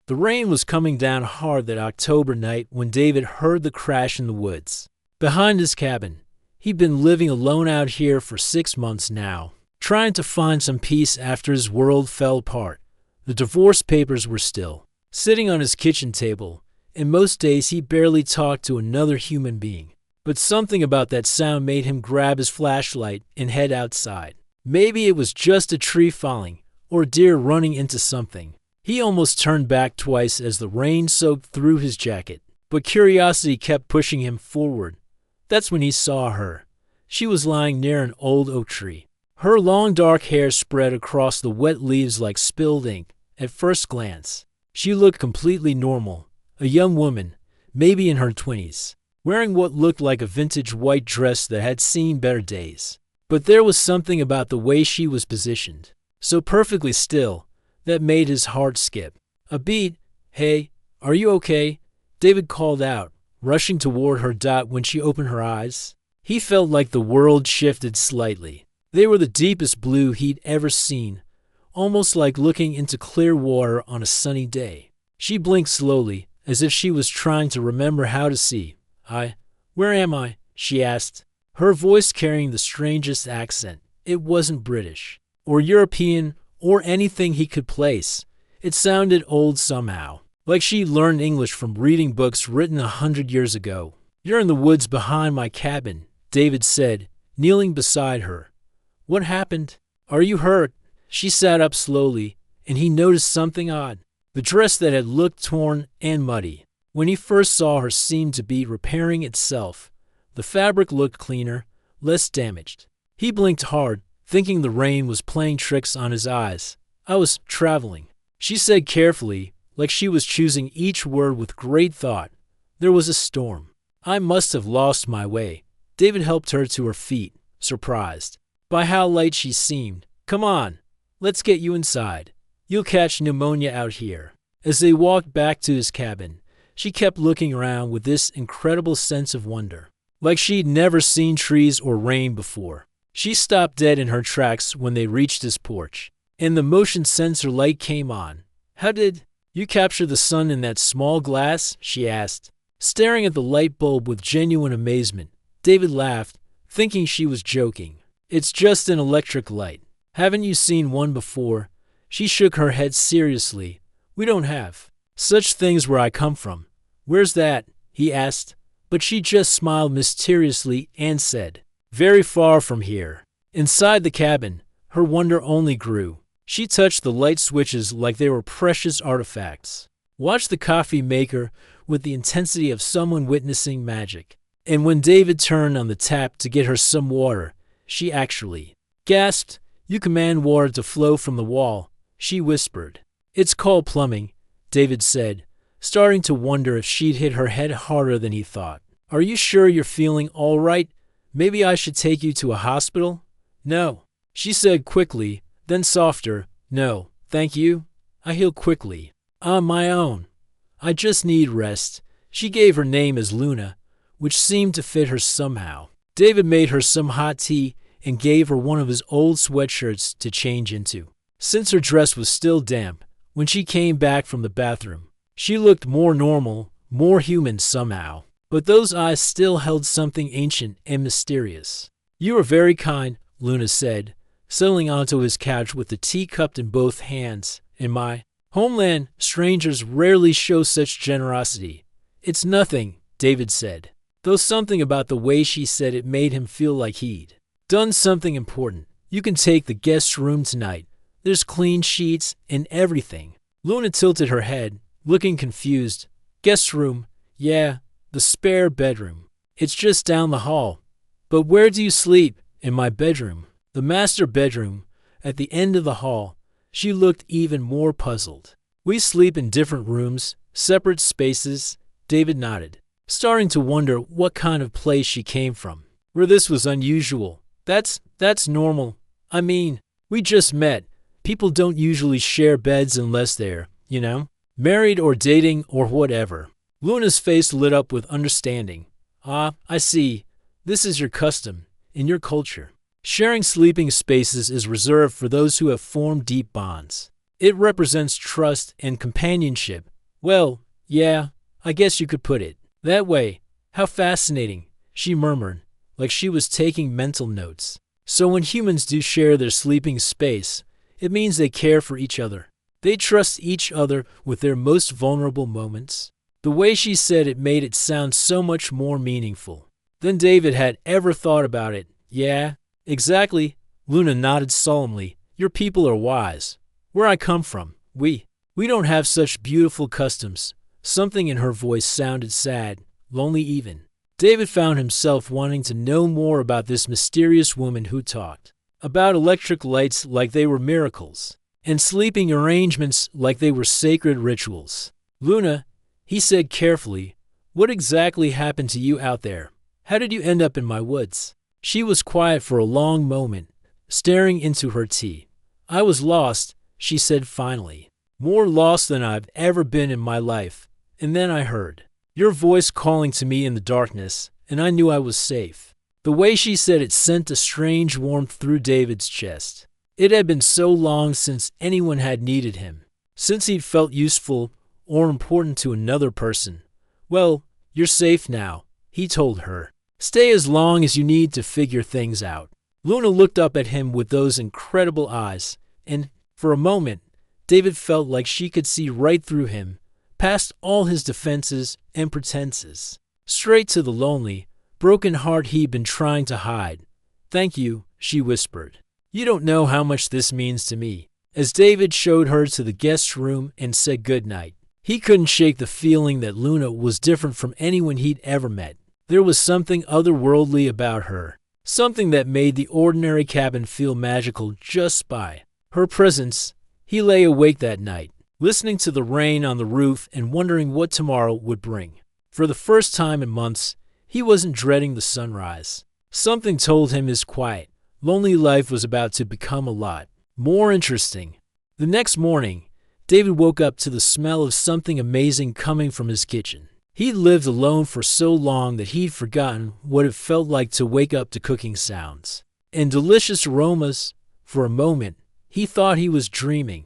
The rain was coming down hard that October night when David heard the crash in the woods. Behind his cabin, he'd been living alone out here for 6 months now, trying to find some peace after his world fell apart. The divorce papers were still sitting on his kitchen table, and most days he barely talked to another human being. But something about that sound made him grab his flashlight and head outside. Maybe it was just a tree falling or a deer running into something. He almost turned back twice as the rain soaked through his jacket, but curiosity kept pushing him forward. That's when he saw her. She was lying near an old oak tree. Her long dark hair spread across the wet leaves like spilled ink. At first glance, she looked completely normal, a young woman, maybe in her 20s, wearing what looked like a vintage white dress that had seen better days. But there was something about the way she was positioned, so perfectly still, that made his heart skip a beat. "Hey, are you okay?" David called out, rushing toward her. When she opened her eyes, he felt like the world shifted slightly. They were the deepest blue he'd ever seen, almost like looking into clear water on a sunny day. She blinked slowly, as if she was trying to remember how to see. Where am I?" she asked, her voice carrying the strangest accent. It wasn't British, or European, or anything he could place. It sounded old somehow, like she'd learned English from reading books written 100 years ago. "You're in the woods behind my cabin," David said, kneeling beside her. "What happened? Are you hurt?" She sat up slowly, and he noticed something odd. The dress that had looked torn and muddy when he first saw her seemed to be repairing itself. The fabric looked cleaner, less damaged. He blinked hard, thinking the rain was playing tricks on his eyes. "I was traveling," she said carefully, like she was choosing each word with great thought. "There was a storm. I must have lost my way." David helped her to her feet, surprised by how light she seemed. "Come on, let's get you inside. You'll catch pneumonia out here." As they walked back to his cabin, she kept looking around with this incredible sense of wonder, like she'd never seen trees or rain before. She stopped dead in her tracks when they reached his porch, and the motion sensor light came on. "How did you capture the sun in that small glass?" she asked, staring at the light bulb with genuine amazement. David laughed, thinking she was joking. "It's just an electric light. Haven't you seen one before?" She shook her head seriously. "We don't have such things where I come from." "Where's that?" he asked, but she just smiled mysteriously and said, "Very far from here." Inside the cabin, her wonder only grew. She touched the light switches like they were precious artifacts, watched the coffee maker with the intensity of someone witnessing magic. And when David turned on the tap to get her some water, she actually gasped. "You command water to flow from the wall," she whispered. "It's called plumbing," David said, starting to wonder if she'd hit her head harder than he thought. "Are you sure you're feeling all right? Maybe I should take you to a hospital?" "No," she said quickly, then softer. "No, thank you. I heal quickly. On my own. I just need rest." She gave her name as Luna, which seemed to fit her somehow. David made her some hot tea and gave her one of his old sweatshirts to change into, since her dress was still damp. When she came back from the bathroom, she looked more normal, more human somehow. But those eyes still held something ancient and mysterious. "You are very kind," Luna said, settling onto his couch with the tea cupped in both hands. "In my homeland, strangers rarely show such generosity." "It's nothing," David said, though something about the way she said it made him feel like he'd done something important. "You can take the guest room tonight. There's clean sheets and everything." Luna tilted her head, looking confused. "Guest room? Yeah, the spare bedroom. It's just down the hall." "But where do you sleep?" "In my bedroom. The master bedroom, at the end of the hall." She looked even more puzzled. "We sleep in different rooms, separate spaces." David nodded, starting to wonder what kind of place she came from, where this was unusual. That's normal. I mean, we just met. People don't usually share beds unless they're, married or dating or whatever." Luna's face lit up with understanding. "Ah, I see. This is your custom, in your culture. Sharing sleeping spaces is reserved for those who have formed deep bonds. It represents trust and companionship." Well, yeah, I guess you could put it that way. How fascinating, she murmured, like she was taking mental notes. So when humans do share their sleeping space, it means they care for each other. They trust each other with their most vulnerable moments. The way she said it made it sound so much more meaningful than David had ever thought about it. Yeah, exactly. Luna nodded solemnly. Your people are wise. Where I come from, we don't have such beautiful customs. Something in her voice sounded sad, lonely even. David found himself wanting to know more about this mysterious woman who talked about electric lights like they were miracles, and sleeping arrangements like they were sacred rituals. Luna, he said carefully, what exactly happened to you out there? How did you end up in my woods? She was quiet for a long moment, staring into her tea. I was lost, she said finally. More lost than I've ever been in my life. And then I heard your voice calling to me in the darkness, and I knew I was safe. The way she said it sent a strange warmth through David's chest. It had been so long since anyone had needed him, since he'd felt useful or important to another person. Well, you're safe now, he told her. Stay as long as you need to figure things out. Luna looked up at him with those incredible eyes, and, for a moment, David felt like she could see right through him, past all his defenses and pretenses, straight to the lonely, broken heart he'd been trying to hide. Thank you, she whispered. You don't know how much this means to me. As David showed her to the guest room and said goodnight, he couldn't shake the feeling that Luna was different from anyone he'd ever met. There was something otherworldly about her, something that made the ordinary cabin feel magical just by her presence. He lay awake that night, listening to the rain on the roof and wondering what tomorrow would bring. For the first time in months, he wasn't dreading the sunrise. Something told him his quiet, lonely life was about to become a lot more interesting. The next morning, David woke up to the smell of something amazing coming from his kitchen. He'd lived alone for so long that he'd forgotten what it felt like to wake up to cooking sounds and delicious aromas. For a moment, he thought he was dreaming.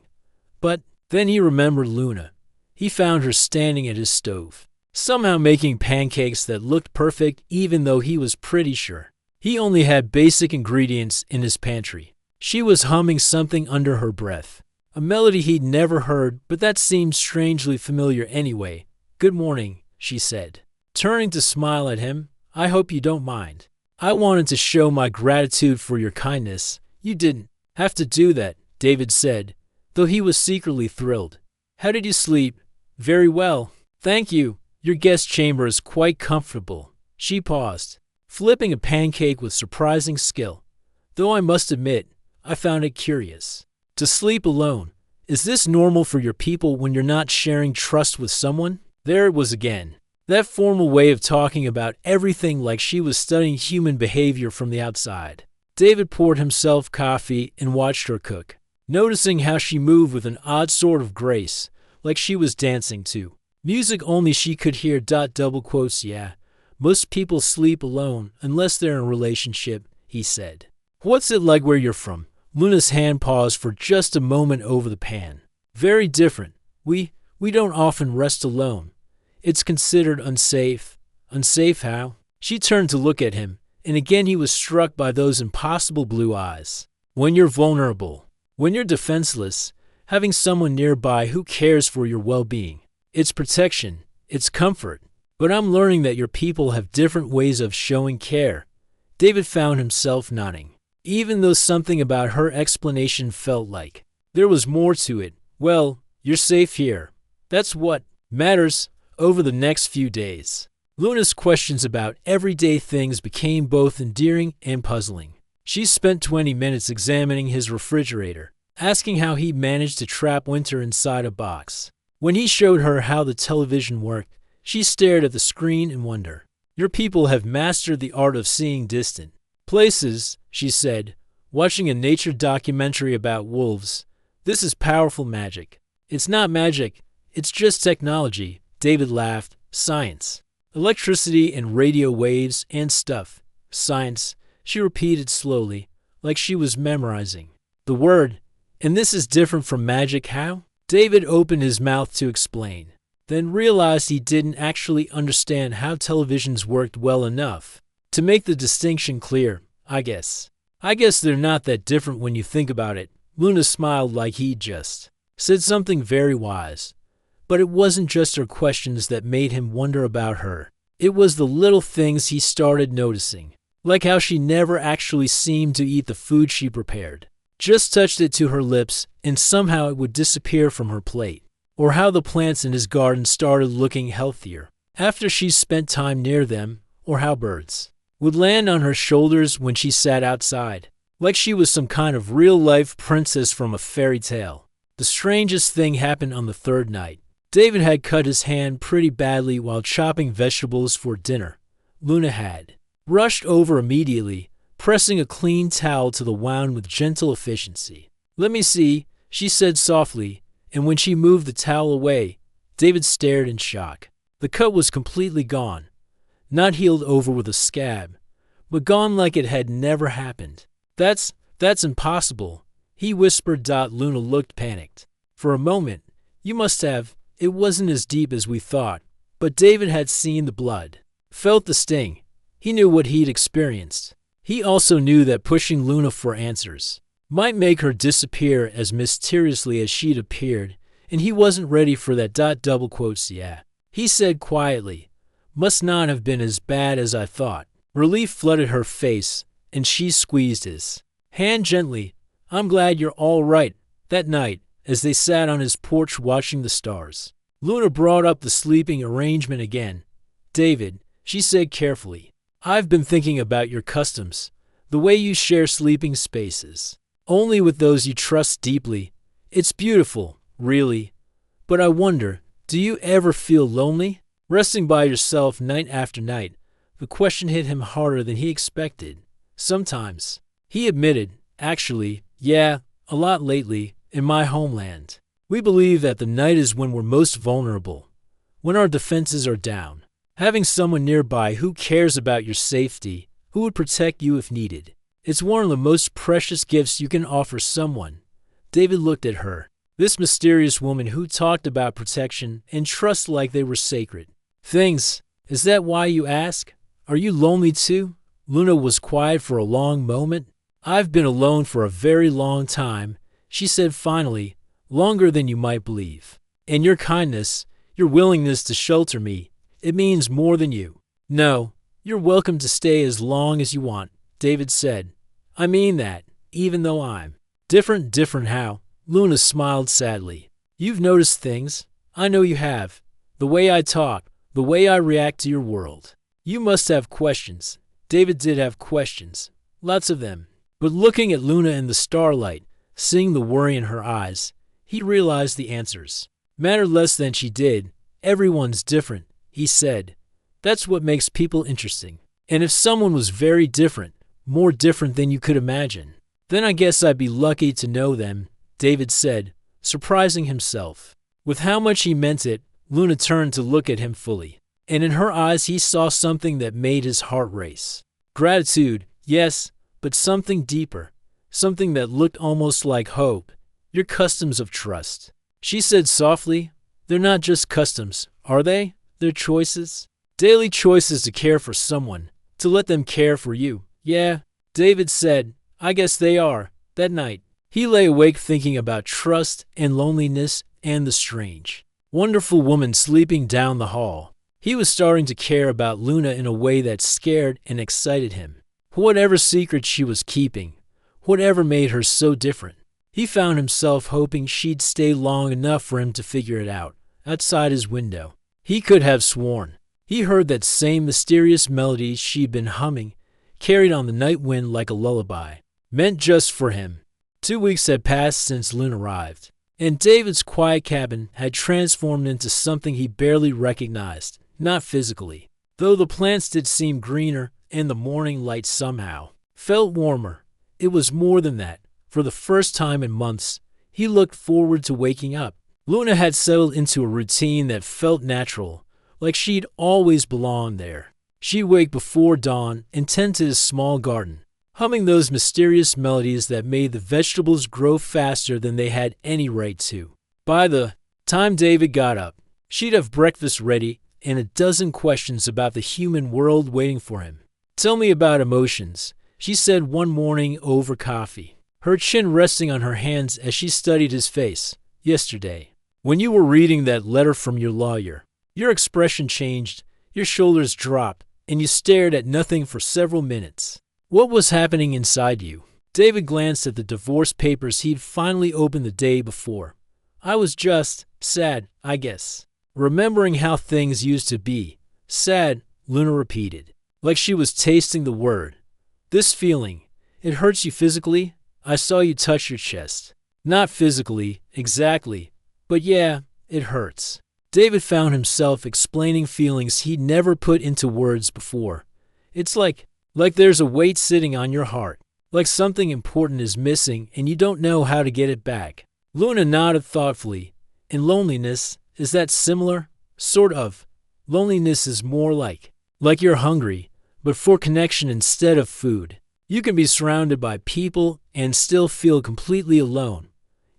But then he remembered Luna. He found her standing at his stove, somehow making pancakes that looked perfect even though he was pretty sure he only had basic ingredients in his pantry. She was humming something under her breath, a melody he'd never heard, but that seemed strangely familiar anyway. Good morning, she said, turning to smile at him. I hope you don't mind. I wanted to show my gratitude for your kindness. You didn't have to do that, David said, though he was secretly thrilled. How did you sleep? Very well, thank you. Your guest chamber is quite comfortable. She paused, flipping a pancake with surprising skill, though I must admit, I found it curious. To sleep alone, is this normal for your people when you're not sharing trust with someone? There it was again, that formal way of talking about everything like she was studying human behavior from the outside. David poured himself coffee and watched her cook, noticing how she moved with an odd sort of grace, like she was dancing to music only she could hear. Double quotes, yeah. Most people sleep alone unless they're in a relationship, he said. What's it like where you're from? Luna's hand paused for just a moment over the pan. Very different. We don't often rest alone. It's considered unsafe. Unsafe how? She turned to look at him, and again he was struck by those impossible blue eyes. When you're vulnerable, when you're defenseless, having someone nearby who cares for your well-being. It's protection. It's comfort. But I'm learning that your people have different ways of showing care. David found himself nodding, even though something about her explanation felt like there was more to it. Well, you're safe here. That's what matters. Over the next few days, Luna's questions about everyday things became both endearing and puzzling. She spent 20 minutes examining his refrigerator, asking how he managed to trap winter inside a box. When he showed her how the television worked, she stared at the screen in wonder. Your people have mastered the art of seeing distant places, she said, watching a nature documentary about wolves. This is powerful magic. It's not magic, it's just technology, David laughed. Science. Electricity and radio waves and stuff. Science, she repeated slowly, like she was memorizing the word. And this is different from magic how? David opened his mouth to explain. then realized he didn't actually understand how televisions worked well enough to make the distinction clear, I guess. I guess they're not that different when you think about it. Luna smiled like he'd just said something very wise. But it wasn't just her questions that made him wonder about her. It was the little things he started noticing, like how she never actually seemed to eat the food she prepared. Just touched it to her lips and somehow it would disappear from her plate. Or how the plants in his garden started looking healthier after she spent time near them, or how birds would land on her shoulders when she sat outside, like she was some kind of real-life princess from a fairy tale. The strangest thing happened on the third night. David had cut his hand pretty badly while chopping vegetables for dinner. Luna had rushed over immediately, pressing a clean towel to the wound with gentle efficiency. "Let me see," she said softly, and when she moved the towel away, David stared in shock. The cut was completely gone, not healed over with a scab, but gone like it had never happened. That's impossible," he whispered. Luna looked panicked. "For a moment, you must have. It wasn't as deep as we thought." But David had seen the blood, felt the sting. He knew what he'd experienced. He also knew that pushing Luna for answers might make her disappear as mysteriously as she'd appeared, and he wasn't ready for that. Double quotes, "Yeah," he said quietly. "Must not have been as bad as I thought." Relief flooded her face, and she squeezed his hand gently. "I'm glad you're all right." That night, as they sat on his porch watching the stars, Luna brought up the sleeping arrangement again. "David," she said carefully, "I've been thinking about your customs, the way you share sleeping spaces, only with those you trust deeply. It's beautiful, really. But I wonder, do you ever feel lonely, resting by yourself night after night?" The question hit him harder than he expected. "Sometimes," he admitted. "Actually, yeah, a lot lately. In my homeland, we believe that the night is when we're most vulnerable, when our defenses are down. Having someone nearby who cares about your safety, who would protect you if needed, it's one of the most precious gifts you can offer someone." David looked at her, this mysterious woman who talked about protection and trust like they were sacred things. "Is that why you ask? Are you lonely too?" Luna was quiet for a long moment. "I've been alone for a very long time," she said finally, "longer than you might believe. And your kindness, your willingness to shelter me, it means more than you." "No, you're welcome to stay as long as you want," David said. "I mean that, even though I'm different." "Different how?" Luna smiled sadly. "You've noticed things. I know you have. The way I talk, the way I react to your world. You must have questions." David did have questions, lots of them. But looking at Luna in the starlight, seeing the worry in her eyes, he realized the answers mattered less than she did. "Everyone's different," he said. "That's what makes people interesting. And if someone was very different, more different than you could imagine, then I guess I'd be lucky to know them," David said, surprising himself. With how much he meant it, Luna turned to look at him fully, and in her eyes he saw something that made his heart race. Gratitude, yes, but something deeper. Something that looked almost like hope. "Your customs of trust," she said softly. "They're not just customs, are they? They're choices. Daily choices to care for someone, to let them care for you." "Yeah," David said, "I guess they are." That night, he lay awake thinking about trust and loneliness and the strange, wonderful woman sleeping down the hall. He was starting to care about Luna in a way that scared and excited him. Whatever secret she was keeping, whatever made her so different, he found himself hoping she'd stay long enough for him to figure it out. Outside his window, he could have sworn he heard that same mysterious melody she'd been humming, carried on the night wind like a lullaby, meant just for him. 2 weeks had passed since Luna arrived, and David's quiet cabin had transformed into something he barely recognized, not physically, though the plants did seem greener and the morning light somehow felt warmer. It was more than that. For the first time in months, he looked forward to waking up. Luna had settled into a routine that felt natural, like she'd always belonged there. She'd wake before dawn and tend to his small garden, humming those mysterious melodies that made the vegetables grow faster than they had any right to. By the time David got up, She'd have breakfast ready and a dozen questions about the human world waiting for him. "Tell me about emotions," she said one morning over coffee, her chin resting on her hands as she studied his face. "Yesterday, when you were reading that letter from your lawyer, your expression changed, your shoulders dropped, and you stared at nothing for several minutes. What was happening inside you?" David glanced at the divorce papers he'd finally opened the day before. "I was just sad, I guess. Remembering how things used to be." "Sad," Luna repeated, like she was tasting the word. "This feeling, it hurts you physically? I saw you touch your chest." "Not physically, exactly, but yeah, it hurts." David found himself explaining feelings he'd never put into words before. "It's like there's a weight sitting on your heart, like something important is missing and you don't know how to get it back." Luna nodded thoughtfully. "In loneliness, is that similar?" "Sort of. Loneliness is more like you're hungry, but for connection instead of food. You can be surrounded by people and still feel completely alone."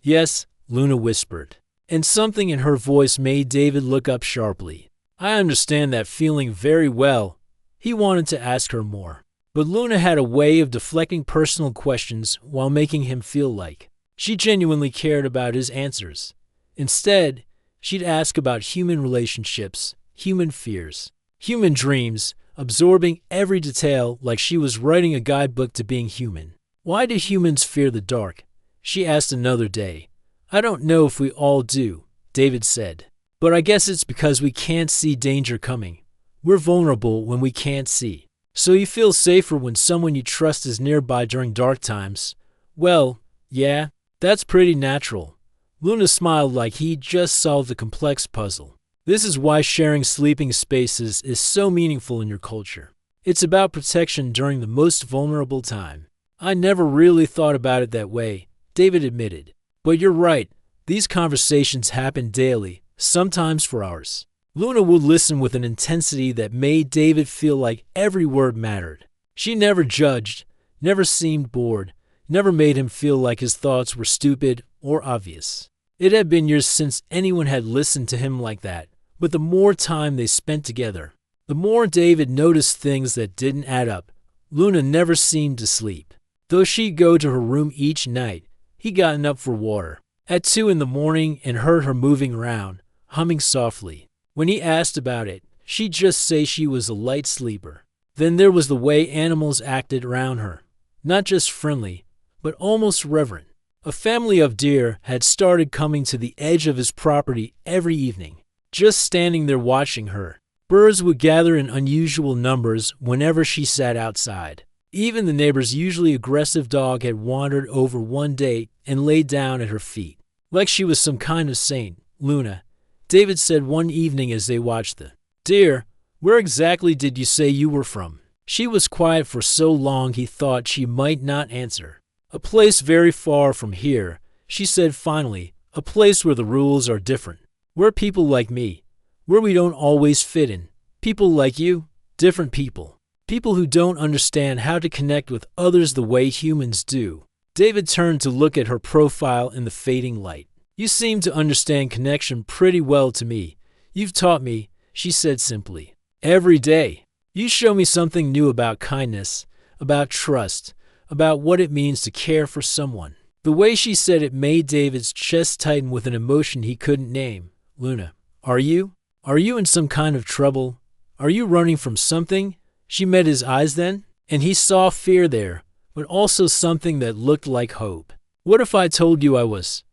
"Yes," Luna whispered, and something in her voice made David look up sharply. "I understand that feeling very well." He wanted to ask her more, but Luna had a way of deflecting personal questions while making him feel like she genuinely cared about his answers. Instead, she'd ask about human relationships, human fears, human dreams, absorbing every detail like she was writing a guidebook to being human. "Why do humans fear the dark?" she asked another day. "I don't know if we all do," David said, "but I guess it's because we can't see danger coming. We're vulnerable when we can't see. So you feel safer when someone you trust is nearby during dark times." "Well, yeah, that's pretty natural." Luna smiled like he'd just solved a complex puzzle. "This is why sharing sleeping spaces is so meaningful in your culture. It's about protection during the most vulnerable time." "I never really thought about it that way," David admitted. "But you're right. These conversations happen daily, sometimes for hours." Luna would listen with an intensity that made David feel like every word mattered. She never judged, never seemed bored, never made him feel like his thoughts were stupid or obvious. It had been years since anyone had listened to him like that, but the more time they spent together, the more David noticed things that didn't add up. Luna never seemed to sleep. Though she'd go to her room each night, he'd gotten up for water at 2 in the morning and heard her moving around, humming softly. When he asked about it, she'd just say she was a light sleeper. Then there was the way animals acted around her. Not just friendly, but almost reverent. A family of deer had started coming to the edge of his property every evening, just standing there watching her. Birds would gather in unusual numbers whenever she sat outside. Even the neighbor's usually aggressive dog had wandered over one day and laid down at her feet. Like she was some kind of saint. "Luna," David said one evening as they watched the deer, "where exactly did you say you were from?" She was quiet for so long he thought she might not answer. "A place very far from here," she said finally, "a place where the rules are different. Where people like me, where we don't always fit in. People like you, different people. People who don't understand how to connect with others the way humans do." David turned to look at her profile in the fading light. "You seem to understand connection pretty well to me. You've taught me," she said simply. "Every day. You show me something new about kindness, about trust, about what it means to care for someone." The way she said it made David's chest tighten with an emotion he couldn't name. "Luna, are you in some kind of trouble? Are you running from something?" She met his eyes then, and he saw fear there, but also something that looked like hope. "What if I told you I was?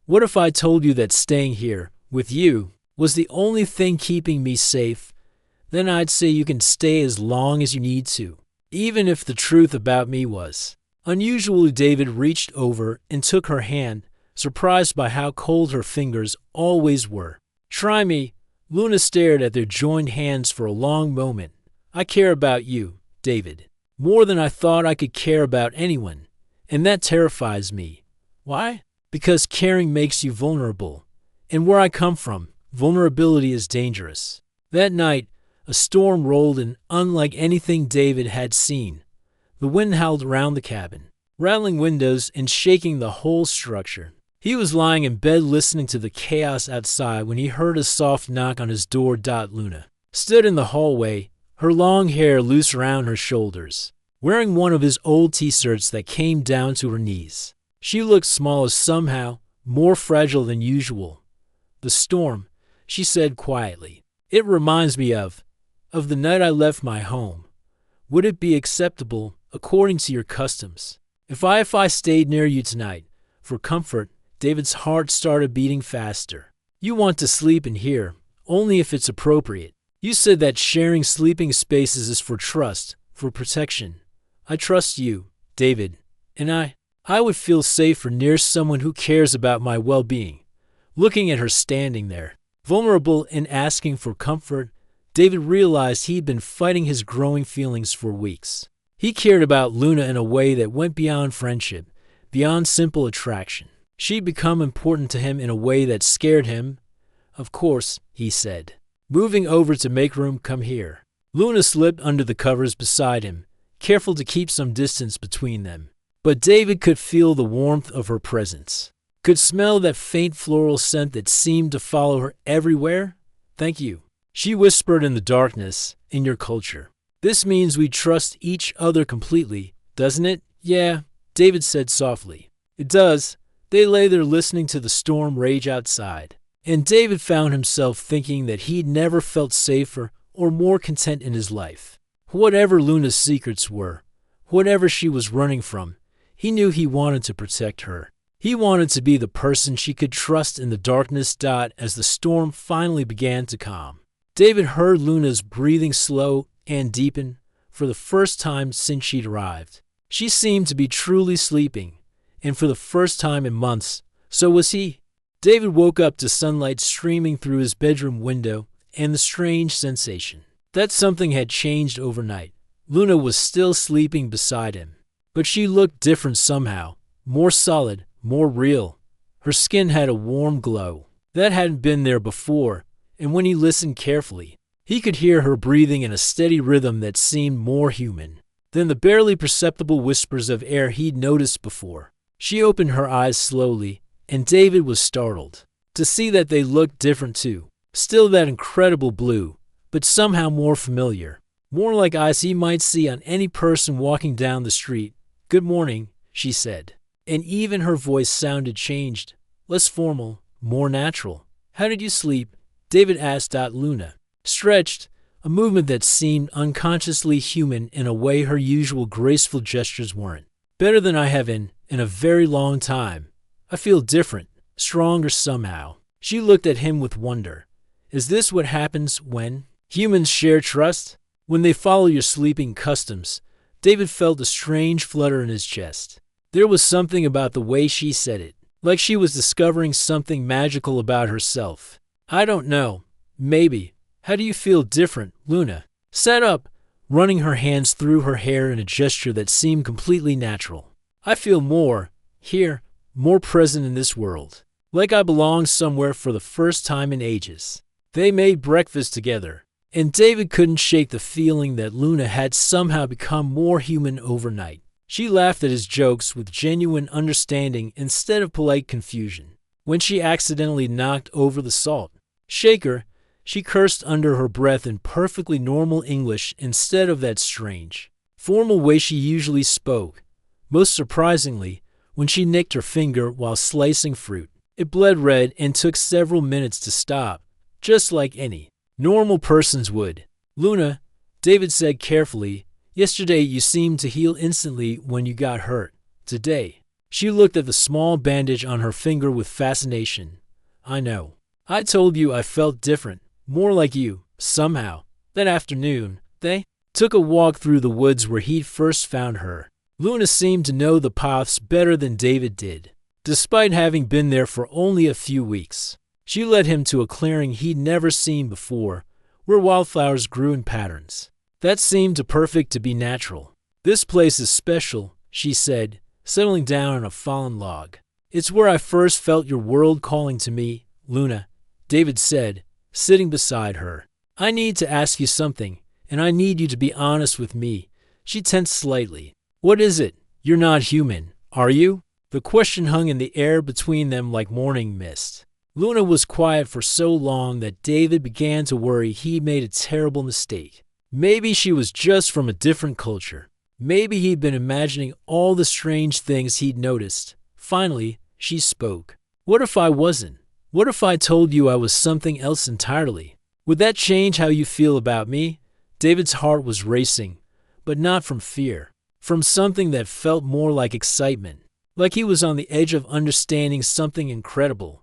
What if I told you that staying here, with you, was the only thing keeping me safe? Then I'd say you can stay as long as you need to, even if the truth about me was." Unusually, David reached over and took her hand, surprised by how cold her fingers always were. "Try me." Luna stared at their joined hands for a long moment. "I care about you, David, more than I thought I could care about anyone, and that terrifies me." "Why?" "Because caring makes you vulnerable. And where I come from, vulnerability is dangerous." That night, a storm rolled in unlike anything David had seen. The wind howled around the cabin, rattling windows and shaking the whole structure. He was lying in bed listening to the chaos outside when he heard a soft knock on his door. Luna stood in the hallway, her long hair loose around her shoulders, wearing one of his old t-shirts that came down to her knees. She looked smaller somehow, more fragile than usual. "The storm," she said quietly. "It reminds me of the night I left my home. Would it be acceptable, according to your customs, if I stayed near you tonight, for comfort?" David's heart started beating faster. "You want to sleep in here, only if it's appropriate. You said that sharing sleeping spaces is for trust, for protection. I trust you, David, and I would feel safer near someone who cares about my well-being." Looking at her standing there, vulnerable and asking for comfort, David realized he'd been fighting his growing feelings for weeks. He cared about Luna in a way that went beyond friendship, beyond simple attraction. She'd become important to him in a way that scared him. "Of course," he said, moving over to make room. "Come here." Luna slipped under the covers beside him, careful to keep some distance between them. But David could feel the warmth of her presence, could smell that faint floral scent that seemed to follow her everywhere. "Thank you," she whispered in the darkness. "In your culture, this means we trust each other completely, doesn't it?" "Yeah," David said softly. "It does." They lay there listening to the storm rage outside, and David found himself thinking that he'd never felt safer or more content in his life. Whatever Luna's secrets were, whatever she was running from, he knew he wanted to protect her. He wanted to be the person she could trust in the darkness. As the storm finally began to calm, David heard Luna's breathing slow and deepen for the first time since she'd arrived. She seemed to be truly sleeping, and for the first time in months, so was he. David woke up to sunlight streaming through his bedroom window and the strange sensation that something had changed overnight. Luna was still sleeping beside him, but she looked different somehow, more solid, more real. Her skin had a warm glow that hadn't been there before, and when he listened carefully, he could hear her breathing in a steady rhythm that seemed more human than the barely perceptible whispers of air he'd noticed before. She opened her eyes slowly, and David was startled to see that they looked different too. Still that incredible blue, but somehow more familiar. More like eyes he might see on any person walking down the street. "Good morning," she said, and even her voice sounded changed, less formal, more natural. "How did you sleep?" David asked. Luna stretched, a movement that seemed unconsciously human in a way her usual graceful gestures weren't. "Better than I have in a very long time. I feel different, stronger somehow." She looked at him with wonder. "Is this what happens when humans share trust? When they follow your sleeping customs?" David felt a strange flutter in his chest. There was something about the way she said it, like she was discovering something magical about herself. "I don't know. Maybe. How do you feel different?" Luna sat up, running her hands through her hair in a gesture that seemed completely natural. "I feel more here, more present in this world. Like I belong somewhere for the first time in ages." They made breakfast together, and David couldn't shake the feeling that Luna had somehow become more human overnight. She laughed at his jokes with genuine understanding instead of polite confusion. When she accidentally knocked over the salt shaker, she cursed under her breath in perfectly normal English instead of that strange, formal way she usually spoke. Most surprisingly, when she nicked her finger while slicing fruit, it bled red and took several minutes to stop, just like any normal person's would. "Luna," David said carefully, "yesterday you seemed to heal instantly when you got hurt. Today." She looked at the small bandage on her finger with fascination. "I know. I told you I felt different, more like you, somehow." That afternoon, they took a walk through the woods where he'd first found her. Luna seemed to know the paths better than David did, despite having been there for only a few weeks. She led him to a clearing he'd never seen before, where wildflowers grew in patterns that seemed too perfect to be natural. "This place is special," she said, settling down on a fallen log. "It's where I first felt your world calling to me." "Luna," David said, sitting beside her, "I need to ask you something, and I need you to be honest with me." She tensed slightly. "What is it? You're not human, are you?" The question hung in the air between them like morning mist. Luna was quiet for so long that David began to worry he made a terrible mistake. Maybe she was just from a different culture. Maybe he'd been imagining all the strange things he'd noticed. Finally, she spoke. What if I wasn't? What if I told you I was something else entirely? Would that change how you feel about me? David's heart was racing, but not from fear, from something that felt more like excitement, like he was on the edge of understanding something incredible.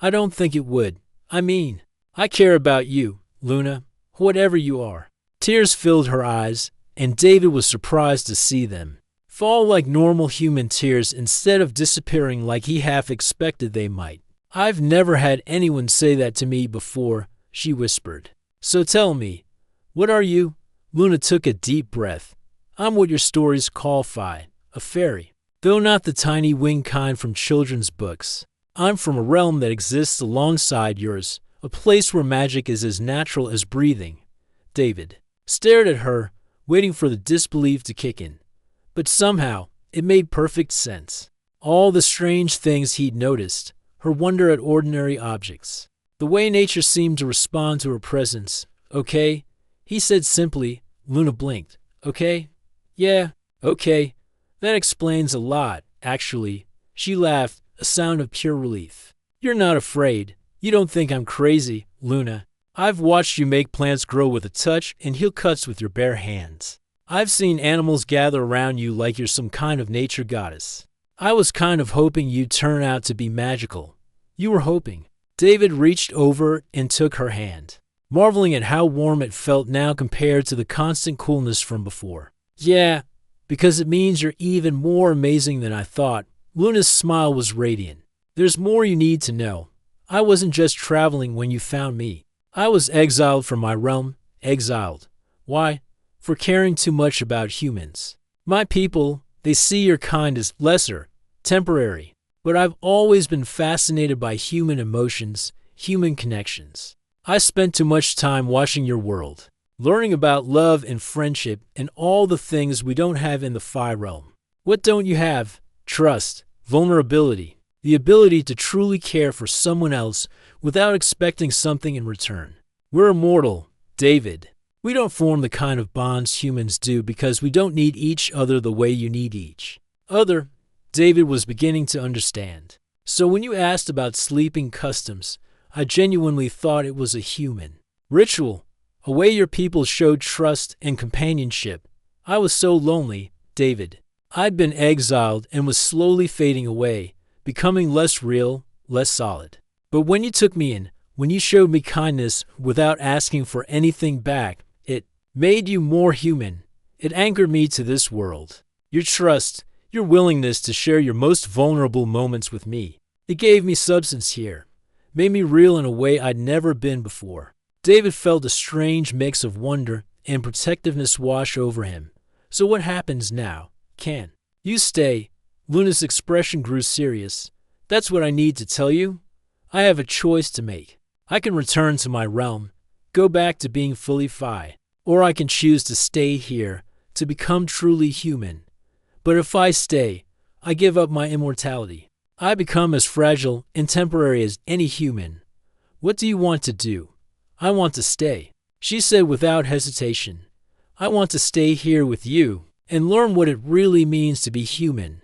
I don't think it would. I care about you, Luna, whatever you are. Tears filled her eyes, and David was surprised to see them fall like normal human tears instead of disappearing like he half expected they might. I've never had anyone say that to me before, she whispered. So tell me, what are you? Luna took a deep breath. I'm what your stories call Fi, a fairy, though not the tiny winged kind from children's books. I'm from a realm that exists alongside yours, a place where magic is as natural as breathing. David stared at her, waiting for the disbelief to kick in. But somehow, it made perfect sense. All the strange things he'd noticed, her wonder at ordinary objects, the way nature seemed to respond to her presence. Okay, he said simply. Luna blinked. Okay? Yeah, okay. That explains a lot, actually. She laughed, a sound of pure relief. You're not afraid. You don't think I'm crazy, Luna. I've watched you make plants grow with a touch and heal cuts with your bare hands. I've seen animals gather around you like you're some kind of nature goddess. I was kind of hoping you'd turn out to be magical. You were hoping. David reached over and took her hand, marveling at how warm it felt now compared to the constant coolness from before. Yeah, because it means you're even more amazing than I thought. Luna's smile was radiant. There's more you need to know. I wasn't just traveling when you found me. I was exiled from my realm. Exiled. Why? For caring too much about humans. My people, they see your kind as lesser, temporary. But I've always been fascinated by human emotions, human connections. I spent too much time watching your world, learning about love and friendship and all the things we don't have in the Fi realm. What don't you have? Trust, vulnerability, the ability to truly care for someone else without expecting something in return. We're immortal, David. We don't form the kind of bonds humans do because we don't need each other the way you need each other. David was beginning to understand. So when you asked about sleeping customs, I genuinely thought it was a human ritual, a way your people showed trust and companionship. I was so lonely, David. I'd been exiled and was slowly fading away, becoming less real, less solid. But when you took me in, when you showed me kindness without asking for anything back, it made you more human. It anchored me to this world. Your trust, your willingness to share your most vulnerable moments with me. It gave me substance here, made me real in a way I'd never been before. David felt a strange mix of wonder and protectiveness wash over him. So what happens now? Can you stay? Luna's expression grew serious. That's what I need to tell you. I have a choice to make. I can return to my realm, go back to being fully Fi, or I can choose to stay here, to become truly human. But if I stay, I give up my immortality. I become as fragile and temporary as any human. What do you want to do? I want to stay, she said without hesitation. I want to stay here with you and learn what it really means to be human.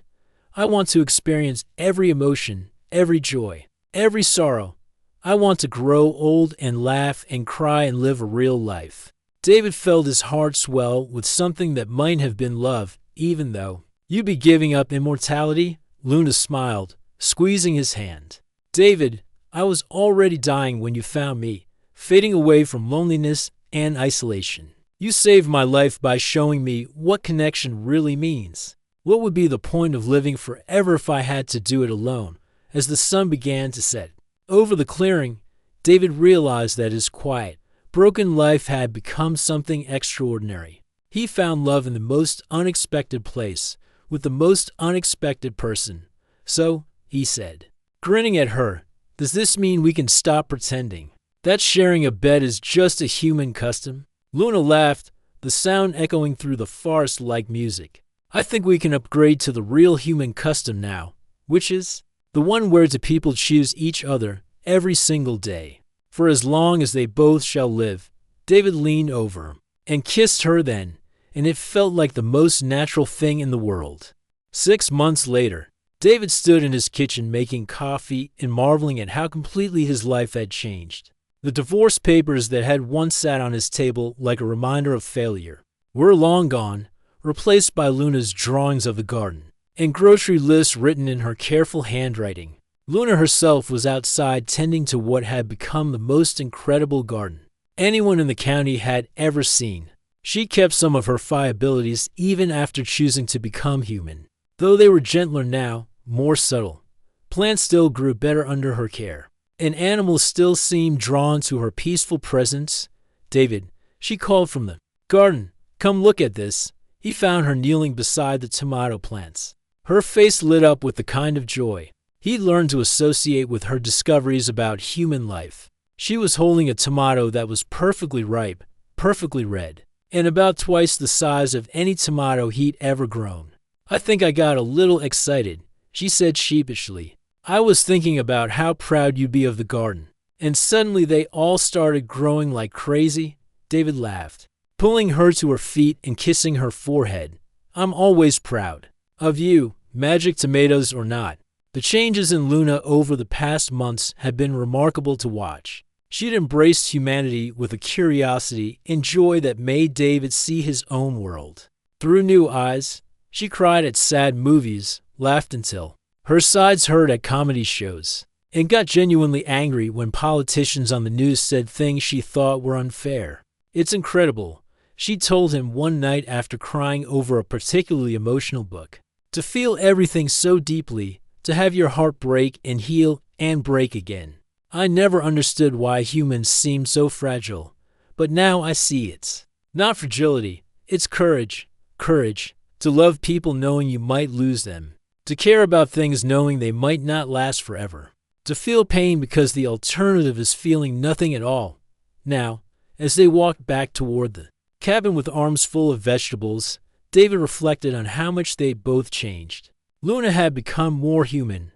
I want to experience every emotion, every joy, every sorrow. I want to grow old and laugh and cry and live a real life. David felt his heart swell with something that might have been love, even though. You be giving up immortality? Luna smiled, squeezing his hand. David, I was already dying when you found me, fading away from loneliness and isolation. You saved my life by showing me what connection really means. What would be the point of living forever if I had to do it alone? As the sun began to set over the clearing, David realized that his quiet, broken life had become something extraordinary. He found love in the most unexpected place, with the most unexpected person. So, he said, grinning at her, does this mean we can stop pretending that sharing a bed is just a human custom? Luna laughed, the sound echoing through the forest like music. I think we can upgrade to the real human custom now. Which is? The one where the people choose each other every single day. For as long as they both shall live. David leaned over and kissed her then, and it felt like the most natural thing in the world. 6 months later, David stood in his kitchen making coffee and marveling at how completely his life had changed. The divorce papers that had once sat on his table like a reminder of failure were long gone, replaced by Luna's drawings of the garden and grocery lists written in her careful handwriting. Luna herself was outside tending to what had become the most incredible garden anyone in the county had ever seen. She kept some of her Fi abilities even after choosing to become human. Though they were gentler now, more subtle. Plants still grew better under her care, and animals still seemed drawn to her peaceful presence. David, she called from the garden, come look at this. He found her kneeling beside the tomato plants. Her face lit up with the kind of joy he'd learned to associate with her discoveries about human life. She was holding a tomato that was perfectly ripe, perfectly red, and about twice the size of any tomato he'd ever grown. I think I got a little excited, she said sheepishly. I was thinking about how proud you'd be of the garden. And suddenly they all started growing like crazy. David laughed, pulling her to her feet and kissing her forehead. I'm always proud of you, magic tomatoes or not. The changes in Luna over the past months had been remarkable to watch. She'd embraced humanity with a curiosity and joy that made David see his own world through new eyes. She cried at sad movies, laughed until her sides hurt at comedy shows, and got genuinely angry when politicians on the news said things she thought were unfair. It's incredible, she told him one night after crying over a particularly emotional book. To feel everything so deeply, to have your heart break and heal and break again. I never understood why humans seem so fragile, but now I see it's not fragility, it's courage. Courage to love people knowing you might lose them, to care about things knowing they might not last forever, to feel pain because the alternative is feeling nothing at all. Now, as they walked back toward the cabin with arms full of vegetables, David reflected on how much they'd both changed. Luna had become more human,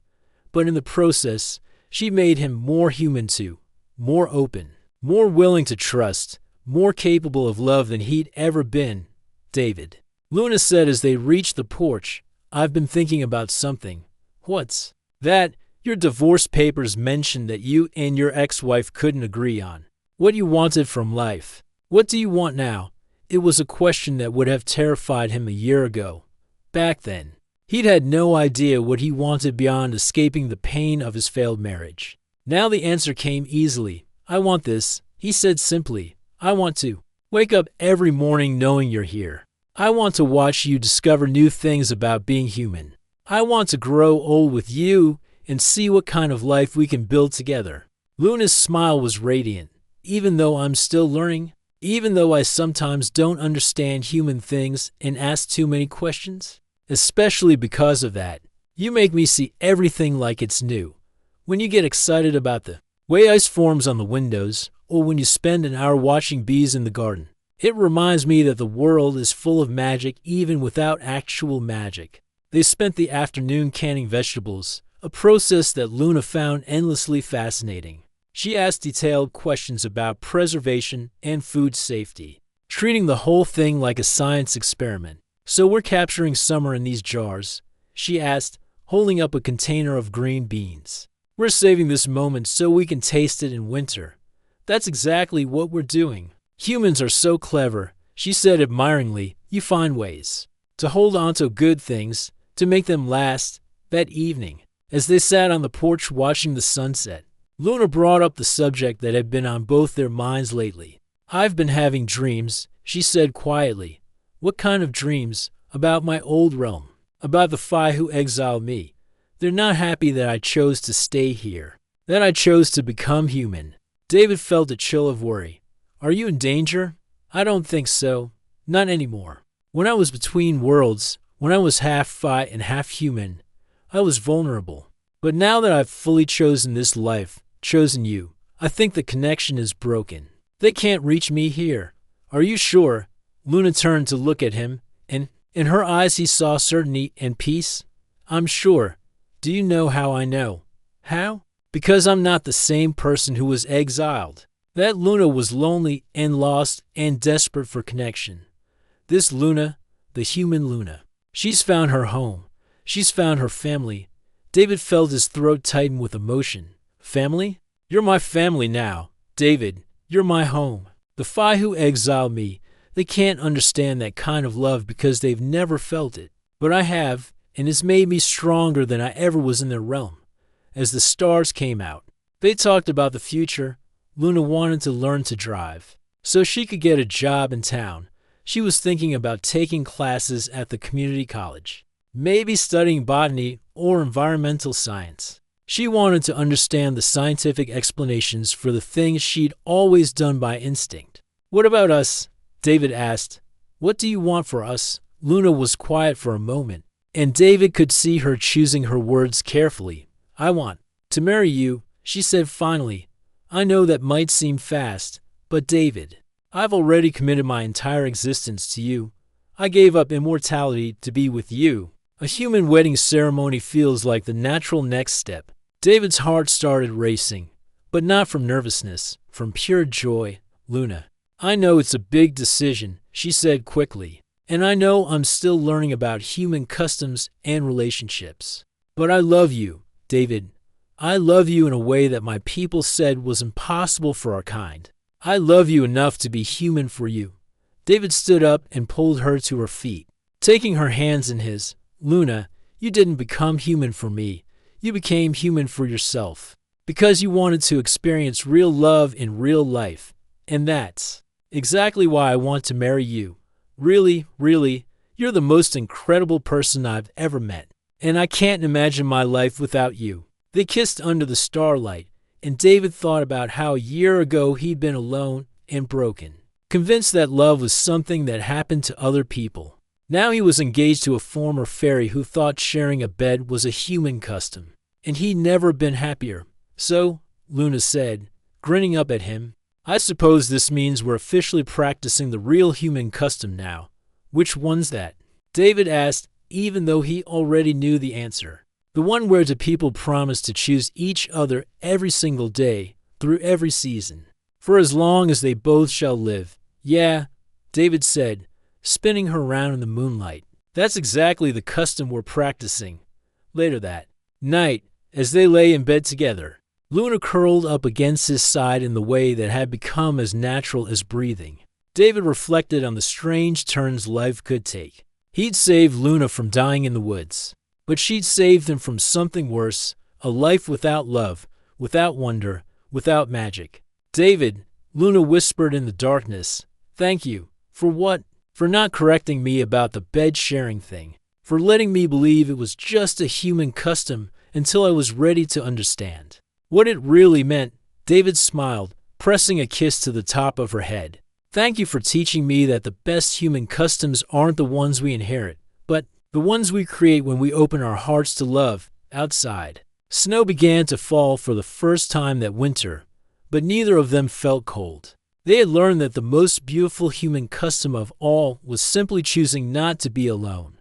but in the process, she made him more human too, more open, more willing to trust, more capable of love than he'd ever been. David, Luna said as they reached the porch, I've been thinking about something. What's that? Your divorce papers mentioned that you and your ex-wife couldn't agree on what you wanted from life. What do you want now? It was a question that would have terrified him a year ago. Back then, he'd had no idea what he wanted beyond escaping the pain of his failed marriage. Now the answer came easily. I want this, he said simply. I want to wake up every morning knowing you're here. I want to watch you discover new things about being human. I want to grow old with you and see what kind of life we can build together. Luna's smile was radiant. Even though I'm still learning, even though I sometimes don't understand human things and ask too many questions, especially because of that, you make me see everything like it's new. When you get excited about the way ice forms on the windows, or when you spend an hour watching bees in the garden, it reminds me that the world is full of magic even without actual magic. They spent the afternoon canning vegetables, a process that Luna found endlessly fascinating. She asked detailed questions about preservation and food safety, treating the whole thing like a science experiment. So we're capturing summer in these jars, she asked, holding up a container of green beans. We're saving this moment so we can taste it in winter. That's exactly what we're doing. Humans are so clever, she said admiringly. You find ways to hold on to good things, to make them last. That evening, as they sat on the porch watching the sunset, Luna brought up the subject that had been on both their minds lately. I've been having dreams, she said quietly. What kind of dreams? About my old realm, about the Fi who exiled me. They're not happy that I chose to stay here, that I chose to become human. David felt a chill of worry. Are you in danger? I don't think so. Not anymore. When I was between worlds, when I was half Fi and half human, I was vulnerable. But now that I've fully chosen this life, chosen you, I think the connection is broken. They can't reach me here. Are you sure? Luna turned to look at him, and in her eyes he saw certainty and peace. I'm sure. Do you know how I know? How? Because I'm not the same person who was exiled. That Luna was lonely and lost and desperate for connection. This Luna, the human Luna, she's found her home. She's found her family. David felt his throat tighten with emotion. Family? You're my family now. David, you're my home. The Phi who exiled me, they can't understand that kind of love because they've never felt it. But I have, and it's made me stronger than I ever was in their realm. As the stars came out, they talked about the future. Luna wanted to learn to drive, so she could get a job in town. She was thinking about taking classes at the community college, maybe studying botany or environmental science. She wanted to understand the scientific explanations for the things she'd always done by instinct. What about us? David asked. What do you want for us? Luna was quiet for a moment, and David could see her choosing her words carefully. I want to marry you, she said finally. I know that might seem fast, but David, I've already committed my entire existence to you. I gave up immortality to be with you. A human wedding ceremony feels like the natural next step. David's heart started racing, but not from nervousness, from pure joy. Luna, I know it's a big decision, she said quickly, and I know I'm still learning about human customs and relationships. But I love you, David. I love you in a way that my people said was impossible for our kind. I love you enough to be human for you. David stood up and pulled her to her feet, taking her hands in his. Luna, you didn't become human for me. You became human for yourself, because you wanted to experience real love in real life. And that's exactly why I want to marry you. Really, really, you're the most incredible person I've ever met, and I can't imagine my life without you. They kissed under the starlight, and David thought about how a year ago he'd been alone and broken, convinced that love was something that happened to other people. Now he was engaged to a former fairy who thought sharing a bed was a human custom, and he'd never been happier. So, Luna said, grinning up at him, I suppose this means we're officially practicing the real human custom now. Which one's that? David asked, even though he already knew the answer. The one where the people promise to choose each other every single day, through every season, for as long as they both shall live. Yeah, David said, spinning her round in the moonlight. That's exactly the custom we're practicing. Later that night, as they lay in bed together, Luna curled up against his side in the way that had become as natural as breathing. David reflected on the strange turns life could take. He'd saved Luna from dying in the woods, but she'd saved him from something worse, a life without love, without wonder, without magic. David, Luna whispered in the darkness, thank you. For what? For not correcting me about the bed-sharing thing. For letting me believe it was just a human custom until I was ready to understand what it really meant. David smiled, pressing a kiss to the top of her head. Thank you for teaching me that the best human customs aren't the ones we inherit, but the ones we create when we open our hearts to love. Outside, snow began to fall for the first time that winter, but neither of them felt cold. They had learned that the most beautiful human custom of all was simply choosing not to be alone.